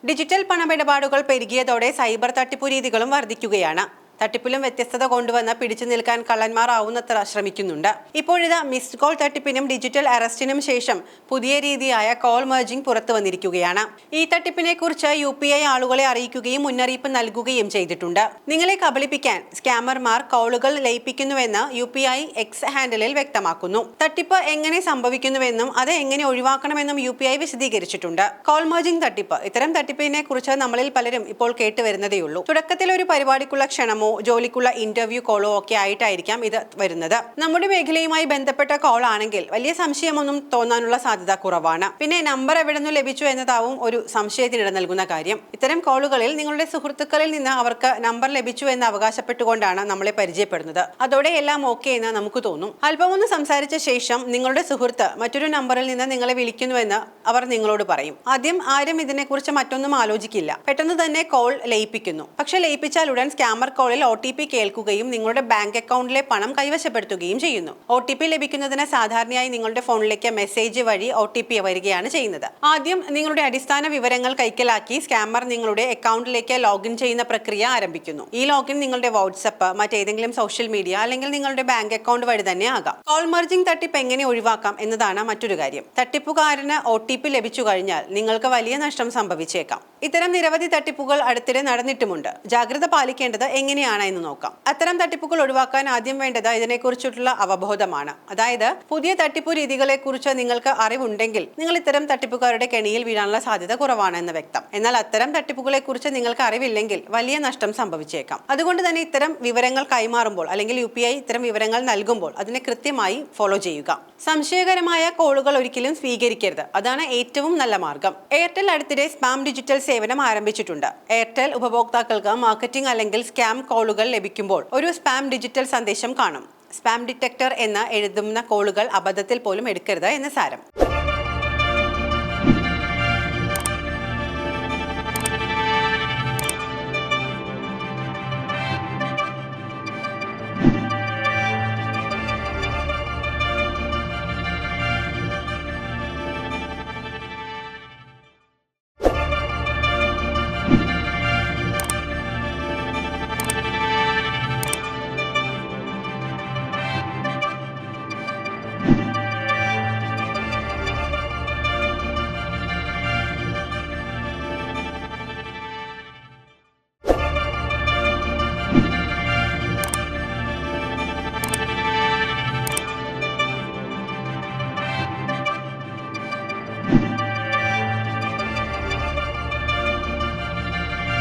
Digital പണമിടപാടുകൾ പെരുകിയതോടെ cyber തട്ടിപ്പു രീതികളും വർദ്ധിക്കുകയാണ്. തട്ടിപ്പിലും വ്യത്യസ്തത കൊണ്ടുവന്ന് പിടിച്ചു നിൽക്കാൻ കള്ളന്മാർ ആവുന്നത്ര ശ്രമിക്കുന്നുണ്ട്. ഇപ്പോഴിതാ മിസ്ഡ് കോൾ തട്ടിപ്പിനും ഡിജിറ്റൽ അറസ്റ്റിനും ശേഷം പുതിയ രീതിയായ കോൾ മെർജിംഗ് പുറത്തു വന്നിരിക്കുകയാണ്. ഈ തട്ടിപ്പിനെ കുറിച്ച് UPI ആളുകളെ അറിയിക്കുകയും മുന്നറിയിപ്പ് നൽകുകയും ചെയ്തിട്ടുണ്ട്. നിങ്ങളെ കബളിപ്പിക്കാൻ സ്കാമർമാർ കോളുകൾ ലയിപ്പിക്കുന്നുവെന്ന് UPI X ഹാൻഡിലിൽ വ്യക്തമാക്കുന്നു. തട്ടിപ്പ് എങ്ങനെ സംഭവിക്കുന്നുവെന്നും അത് എങ്ങനെ ഒഴിവാക്കണമെന്നും UPI വിശദീകരിച്ചിട്ടുണ്ട്. കോൾ മെർജിംഗ് തട്ടിപ്പ്, ഇത്തരം തട്ടിപ്പിനെ കുറിച്ച് നമ്മളിൽ പലരും ഇപ്പോൾ കേട്ടുവരുന്നതേയുള്ളൂ. തുടക്കത്തിൽ ഒരു പരിപാടിക്കുള്ള ക്ഷണമോ ജോലിക്കുള്ള ഇന്റർവ്യൂ കോളോ ഒക്കെ ആയിട്ടായിരിക്കാം ഇത് വരുന്നത്. നമ്മുടെ മേഖലയുമായി ബന്ധപ്പെട്ട കോൾ ആണെങ്കിൽ വലിയ സംശയമൊന്നും തോന്നാനുള്ള സാധ്യത കുറവാണ്. പിന്നെ നമ്പർ എവിടെ നിന്ന് ലഭിച്ചു എന്നതാവും ഒരു സംശയത്തിനിട നൽകുന്ന കാര്യം. ഇത്തരം കോളുകളിൽ നിങ്ങളുടെ സുഹൃത്തുക്കളിൽ നിന്ന് അവർക്ക് നമ്പർ ലഭിച്ചു എന്ന് അവകാശപ്പെട്ടുകൊണ്ടാണ് നമ്മളെ പരിചയപ്പെടുന്നത്. അതോടെ എല്ലാം ഓക്കെ എന്ന് നമുക്ക് തോന്നും. അല്പമൊന്ന് സംസാരിച്ച ശേഷം നിങ്ങളുടെ സുഹൃത്ത് മറ്റൊരു നമ്പറിൽ നിന്ന് നിങ്ങളെ വിളിക്കുന്നുവെന്ന് അവർ നിങ്ങളോട് പറയും. ആദ്യം ആരും ഇതിനെക്കുറിച്ച് മറ്റൊന്നും ആലോചിക്കില്ല. പെട്ടെന്ന് തന്നെ കോൾ ലയിപ്പിക്കുന്നു. പക്ഷെ ലയിപ്പിച്ചാൽ ഉടൻ സ്കാമർ കോളിൽ OTP കേൾക്കുകയും നിങ്ങളുടെ ബാങ്ക് അക്കൗണ്ടിലെ പണം കൈവശപ്പെടുത്തുകയും ചെയ്യുന്നു. OTP ലഭിക്കുന്നതിന് സാധാരണയായി നിങ്ങളുടെ ഫോണിലേക്ക് മെസ്സേജ് വഴി OTP വരികയാണ് ചെയ്യുന്നത്. ആദ്യം നിങ്ങളുടെ അടിസ്ഥാന വിവരങ്ങൾ കൈക്കലാക്കി സ്കാമർ നിങ്ങളുടെ അക്കൗണ്ടിലേക്ക് ലോഗിൻ ചെയ്യുന്ന പ്രക്രിയ ആരംഭിക്കുന്നു. ഈ ലോഗിൻ നിങ്ങളുടെ വാട്സ്ആപ്പ്, മറ്റേതെങ്കിലും സോഷ്യൽ മീഡിയ അല്ലെങ്കിൽ നിങ്ങളുടെ ബാങ്ക് അക്കൗണ്ട് വഴി തന്നെ ആകാം. കോൾ മെർജിംഗ് തട്ടിപ്പ് എങ്ങനെ ഒഴിവാക്കാം എന്നതാണ് മറ്റൊരു കാര്യം. തട്ടിപ്പുകാരന് OTP ലഭിച്ചു കഴിഞ്ഞാൽ നിങ്ങൾക്ക് വലിയ നഷ്ടം സംഭവിച്ചേക്കാം. ഇത്തരം നിരവധി തട്ടിപ്പുകൾ അടുത്തിടെ നടന്നിട്ടുമുണ്ട്. ജാഗ്രത പാലിക്കേണ്ടത് എങ്ങനെയാണ് എന്ന് നോക്കാം. അത്തരം തട്ടിപ്പുകൾ ഒഴിവാക്കാൻ ആദ്യം വേണ്ടത് ഇതിനെക്കുറിച്ചിട്ടുള്ള അവബോധമാണ്. അതായത് പുതിയ തട്ടിപ്പു രീതികളെ കുറിച്ച് നിങ്ങൾക്ക് അറിവുണ്ടെങ്കിൽ നിങ്ങൾ ഇത്തരം തട്ടിപ്പുകാരുടെ കെണിയിൽ വീഴാനുള്ള സാധ്യത കുറവാണെന്ന് വ്യക്തം. എന്നാൽ അത്തരം തട്ടിപ്പുകളെ കുറിച്ച് നിങ്ങൾക്ക് അറിവില്ലെങ്കിൽ വലിയ നഷ്ടം സംഭവിച്ചേക്കാം. അതുകൊണ്ട് തന്നെ ഇത്തരം വിവരങ്ങൾ കൈമാറുമ്പോൾ അല്ലെങ്കിൽ UPI ഇത്തരം വിവരങ്ങൾ നൽകുമ്പോൾ അതിനെ കൃത്യമായി ഫോളോ ചെയ്യുക. സംശയകരമായ കോളുകൾ ഒരിക്കലും സ്വീകരിക്കരുത്. അതാണ് ഏറ്റവും നല്ല മാർഗം. എയർടെൽ അടുത്തിടെ സ്പാം ഡിജിറ്റൽ സേവനം ആരംഭിച്ചിട്ടുണ്ട്. എയർടെൽ ഉപഭോക്താക്കൾക്ക് മാർക്കറ്റിംഗ് അല്ലെങ്കിൽ സ്കാം കോളുകൾ ലഭിക്കുമ്പോൾ ഒരു സ്പാം ഡിജിറ്റൽ സന്ദേശം കാണും. സ്പാം ഡിറ്റക്ടർ എന്ന് എഴുതുന്ന കോളുകൾ അബദ്ധത്തിൽ പോലും എടുക്കരുത് എന്ന് സാരം.